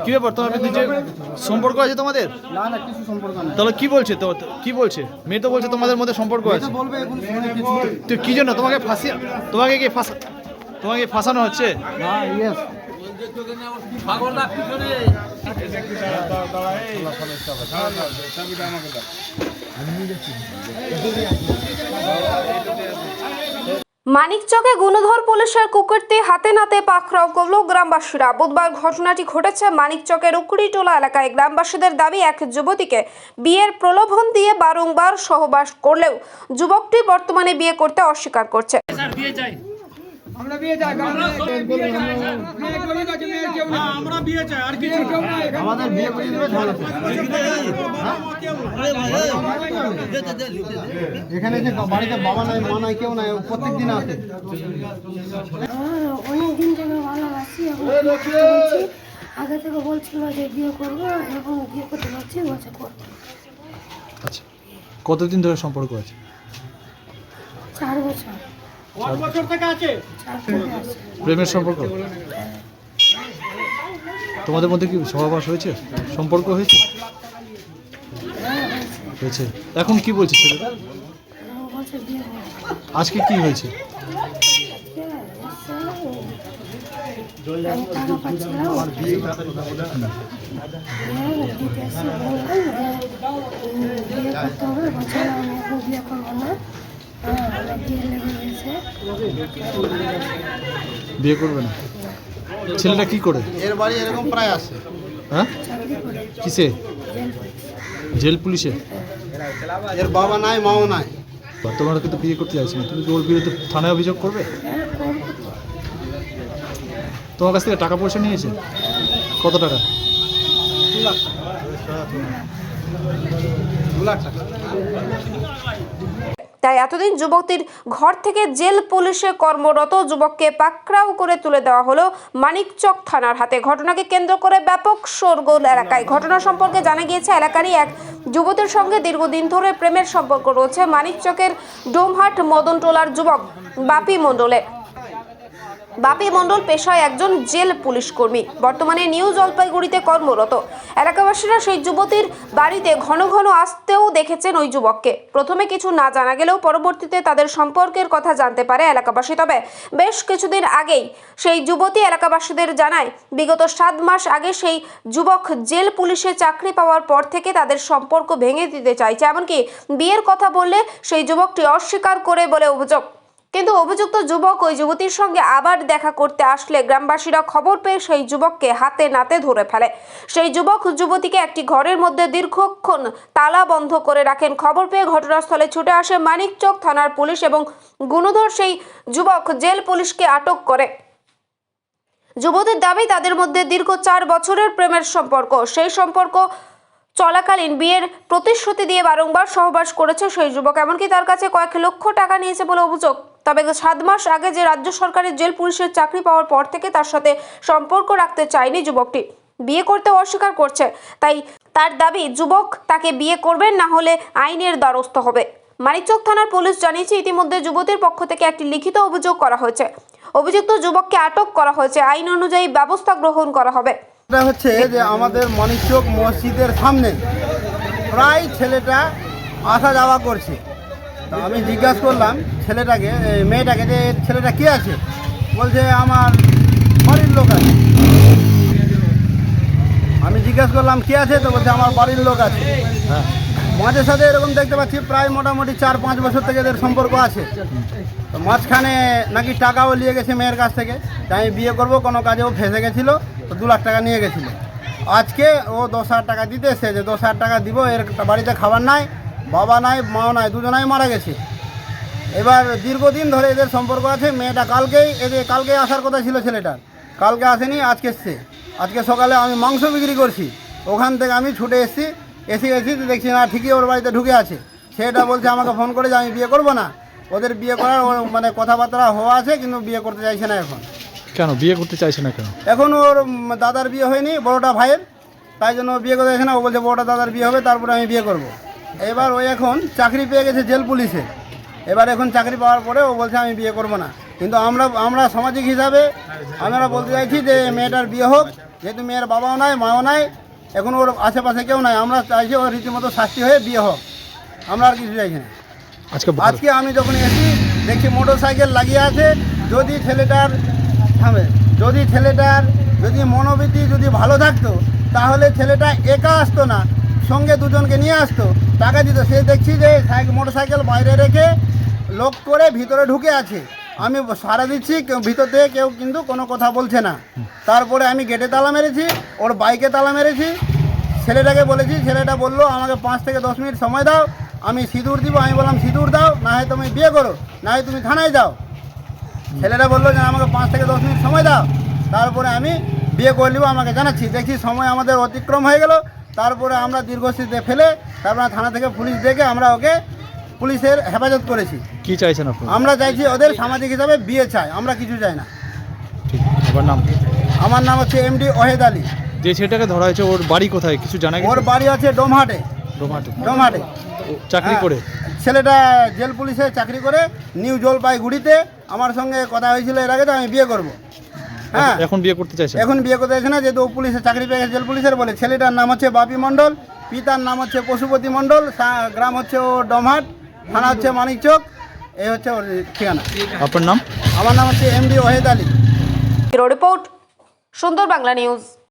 কি ব্যাপার, তোমার নিজে সম্পর্ক আছে তোমাদের? না না, কিছু সম্পর্ক নেই। তাহলে কি বলছে? তো কি বলছে মেয়ে? তো বলছে তোমাদের মধ্যে সম্পর্ক আছে। বলবে এখন শুনে কিছু তো কি জন্য তোমাকে তোমাকে ফাঁসানো হচ্ছে? না। ইয়েস, মানিকচকে গুণধর পুলিশের কুকুরটি হাতে নাতে পাকড়াও করল গ্রামবাসীরা। বুধবার ঘটনাটি ঘটেছে মানিকচকের উকড়িটোলা এলাকায়। গ্রামবাসীদের দাবি, এক যুবতীকে বিয়ের প্রলোভন দিয়ে বারংবার সহবাস করলেও যুবকটি বর্তমানে বিয়ে করতে অস্বীকার করছে। আমাদের বিয়ে করে দেবে ভালো। এখানে যে বাড়িতে বাবা নাই, মা নাই, কেউ নাই, প্রত্যেক দিন আসে। অনেকদিন থেকে ভালোবাসি, এখন বিয়ে করতে বলছি। আগে থেকে বলছিল যে বিয়ে করবো, এখন বিয়ে করতে বলছি, বলছে করবো। আচ্ছা, কতদিন ধরে সম্পর্ক আছে? 4 বছর। 4 বছর থেকে আছে। 4 থেকে আছে। প্রেমের সম্পর্ক? তোমাদের মধ্যে কি সহবাস হয়েছে, সম্পর্ক হয়েছে? হয়েছে। এখন কি বলছে ছেলেটা? এখন বলছে বিয়ে করবো। আজকে কি হয়েছে? আমি টাকা পাচ্ছিলাম, বিয়ে দিতে এসে বললাম যে বিয়ে করতে হবে। বলছে না, আমি এখন বিয়ে করবো না, আমার বিয়ে লেগে গেছে। বিয়ে করবে না? ছেলেটা কি করে? এর বাড়ি এরকম প্রায় আসে। হ্যাঁ, চাকরি করে কিসে? জেল পুলিশে? এর বাবা নাই, মাও নাই। তোমরা কিন্তু বিয়ে করতে চাইছি না, তুমি কি ওর বিরুদ্ধে থানায় অভিযোগ করবে? তোমার কাছ থেকে টাকা পয়সা নিয়েছে? কত টাকা? 2 লাখ টাকা। তাই এতদিন যুবকটির ঘর থেকে জেল পুলিশে কর্মরত যুবককে পাকড়াও করে তুলে দেওয়া হলো মানিকচক থানার হাতে। ঘটনাকে কেন্দ্র করে ব্যাপক শোরগোল এলাকায়। ঘটনা সম্পর্কে জানা গিয়েছে, এলাকারই এক যুবতীর সঙ্গে দীর্ঘদিন ধরে প্রেমের সম্পর্ক রয়েছে মানিকচকের ডোমহাট মদনটোলার যুবক বাপি মণ্ডলের। বাপি মণ্ডল পেশায় একজন জেল পুলিশ কর্মী, বর্তমানে নিউ জলপাইগুড়িতে কর্মরত। এলাকাবাসীরা সেই যুবতীর বাড়িতে ঘন ঘন আসতেও দেখেছেন ওই যুবককে। প্রথমে কিছু না জানা গেলেও পরবর্তীতে তাদের সম্পর্কের কথা জানতে পারে এলাকাবাসী। তবে বেশ কিছুদিন আগেই সেই যুবতী এলাকাবাসীদের জানায়, বিগত 7 মাস আগে সেই যুবক জেল পুলিশে চাকরি পাওয়ার পর থেকে তাদের সম্পর্ক ভেঙে দিতে চাইছে। এমনকি বিয়ের কথা বললে সেই যুবকটি অস্বীকার করে বলে অভিযোগ। কিন্তু অভিযুক্ত যুবক ওই যুবতীর সঙ্গে আবার দেখা করতে আসলে গ্রামবাসীরা খবর পেয়ে সেই যুবককে হাতে নাতে ধরে ফেলে। সেই যুবক যুবতীকে একটি ঘরের মধ্যে দীর্ঘক্ষণ তালা বন্ধ করে রাখেন। খবর পেয়ে ঘটনাস্থলে ছুটে আসে মানিকচক থানার পুলিশ এবং গুণধর সেই যুবক জেল পুলিশকে আটক করে। যুবতীর দাবি, তাদের মধ্যে দীর্ঘ 4 বছরের প্রেমের সম্পর্ক। সেই সম্পর্ক চলাকালীন বিয়ের প্রতিশ্রুতি দিয়ে বারংবার সহবাস করেছে সেই যুবক, এমনকি তার কাছে কয়েক লক্ষ টাকা নিয়েছে বলে অভিযোগ। তবে 7 মাস আগে যে রাজ্য সরকারের জেল পুলিশের চাকরি পাওয়ার পর থেকে তার সাথে সম্পর্ক রাখতে চায়নি যুবকটি, বিয়ে করতে অস্বীকার করছে। তাই তার দাবি, যুবক তাকে বিয়ে করবেন, না হলে আইনের দ্বারস্থ হবে। মানিকচক থানার পুলিশ জানিয়েছে, ইতিমধ্যে যুবতীর পক্ষ থেকে একটি লিখিত অভিযোগ করা হয়েছে। অভিযুক্ত যুবককে আটক করা হয়েছে, আইন অনুযায়ী ব্যবস্থা গ্রহণ করা হবে। এটা হচ্ছে যে আমাদের মানিকচক মসজিদের সামনে প্রায় ছেলেটা আসা যাওয়া করছে। তা আমি জিজ্ঞাসা করলাম ছেলেটাকে, মেয়েটাকে, যে ছেলেটা কে আছে? বলছে আমার বাড়ির লোক আছে। আমি জিজ্ঞাসা করলাম কে আছে? তো বলছে আমার বাড়ির লোক আছে। হ্যাঁ, মাঝে সাথে এরকম দেখতে পাচ্ছি প্রায় মোটামুটি 4-5 বছর থেকে এদের সম্পর্ক আছে। তো মাঝখানে নাকি টাকাও নিয়ে গেছে মেয়ের কাছ থেকে, তাই আমি বিয়ে করবো, কোনো কাজেও ফেঁসে গেছিলো, তো 2 লাখ টাকা নিয়ে গেছিলো। আজকে ও 10,000 টাকা দিতে এসে, যে 10,000 টাকা দিব, এর বাড়িতে খাবার নাই, বাবা নাই, মাও নাই, দুজনাই মারা গেছে। এবার দীর্ঘদিন ধরে এদের সম্পর্ক আছে। মেয়েটা কালকে আসার কথা ছিল ছেলেটার, কালকে আসেনি, আজকে এসছে। আজকে সকালে আমি মাংস বিক্রি করছি, ওখান থেকে আমি ছুটে এসে দেখছি না, ঠিকই ওর বাড়িতে ঢুকে আছে। সেটা বলছে আমাকে ফোন করে যে আমি বিয়ে করবো না। ওদের বিয়ে করার মানে কথাবার্তা হওয়া আছে, কিন্তু বিয়ে করতে চাইছে না এখন। কেন বিয়ে করতে চাইছে না কেন? এখন ওর দাদার বিয়ে হয়নি, বড়টা ভাইয়ের, তাই জন্য বিয়ে করতে চাইছে না। ও বলছে বড়টা দাদার বিয়ে হবে, তারপরে আমি বিয়ে করব। এবার ও এখন চাকরি পেয়ে গেছে জেল পুলিশে। এবার এখন চাকরি পাওয়ার পরে ও বলছে আমি বিয়ে করব না। কিন্তু আমরা সামাজিক হিসাবে আমরা বলতে চাইছি যে মেয়েটার বিয়ে হোক, যেহেতু মেয়ের বাবাও নাই মাও নাই, এখন ওর আশেপাশে কেউ নাই, আমরা চাইছি ওর রীতিমতো শাস্তি হয়ে বিয়ে হোক, আমরা আর কিছু চাইছি না। আজকে আমি যখন এসি দেখি মোটর সাইকেল লাগিয়ে আছে, যদি ছেলেটার যদি মনোবৃত্তি যদি ভালো থাকতো তাহলে ছেলেটা একা আসতো না, সঙ্গে দুজনকে নিয়ে আসতো, টাকা দিত। সে দেখছি যে মোটর সাইকেল বাইরে রেখে লক করে ভিতরে ঢুকে আছে, আমি সারা দিচ্ছি, কেউ ভিতর থেকে কেউ কিন্তু কোনো কথা বলছে না। তারপরে আমি গেটে তালা মেরেছি, ওর বাইকে তালা মেরেছি, ছেলেটাকে বলেছি, ছেলেটা বললো আমাকে 5 থেকে 10 মিনিট সময় দাও, আমি সিঁদুর দিব। আমি বললাম সিঁদুর দাও, না হয় তুমি বিয়ে করো, না হয় তুমি থানায় যাও। ছেলেটা বললো যে আমাকে 5 থেকে 10 মিনিট সময় দাও, তারপরে আমি বিয়ে করে নিব, আমাকে জানাচ্ছি। দেখি সময় আমাদের অতিক্রম হয়ে গেল, তারপরে আমরা দীর্ঘশ্রীতে ফেলে তারপরে থানা থেকে পুলিশ ডেকে আমরা ওকে পুলিশের হেফাজত করেছি। কি চাইছেন আপনি? আমরা চাইছি ওদের সামাজিক হিসাবে বিয়ে চাই, আমরা কিছু চাই না। ঠিক, আপনার নাম? আমার নাম হচ্ছে এমডি ওহেদ আলী। যে ছেলেটাকে ধরা হয়েছে ওর বাড়ি কোথায় কিছু জানা ওর গেছে? বাড়ি আছে ডোমহাটে। ডোমহাটে। চাকরি হ্যাঁ, করে? ছেলেটা জেল পুলিশে চাকরি করে, নিউ জলপাইগুড়িতে। আমার সঙ্গে কথা হয়েছিল এর আগে, তো আমি বিয়ে করব। হ্যাঁ, এখন বিয়ে করতে চাইছেন? এখন বিয়ে করতে চাইছে না, যেহেতু ও পুলিশে চাকরি পেয়ে গেছে, জেল পুলিশের বলে। ছেলেটার নাম হচ্ছে বাপি মণ্ডল, পিতার নাম হচ্ছে পশুপতি মণ্ডল, গ্রাম হচ্ছে ও ডোমহাট, থানা হচ্ছে মানিকচক, এই হচ্ছে ওর ঠিকানা। আপনার নাম? আমার নাম হচ্ছে MD Wahed Ali. Bureau report, সুন্দর বাংলা নিউজ।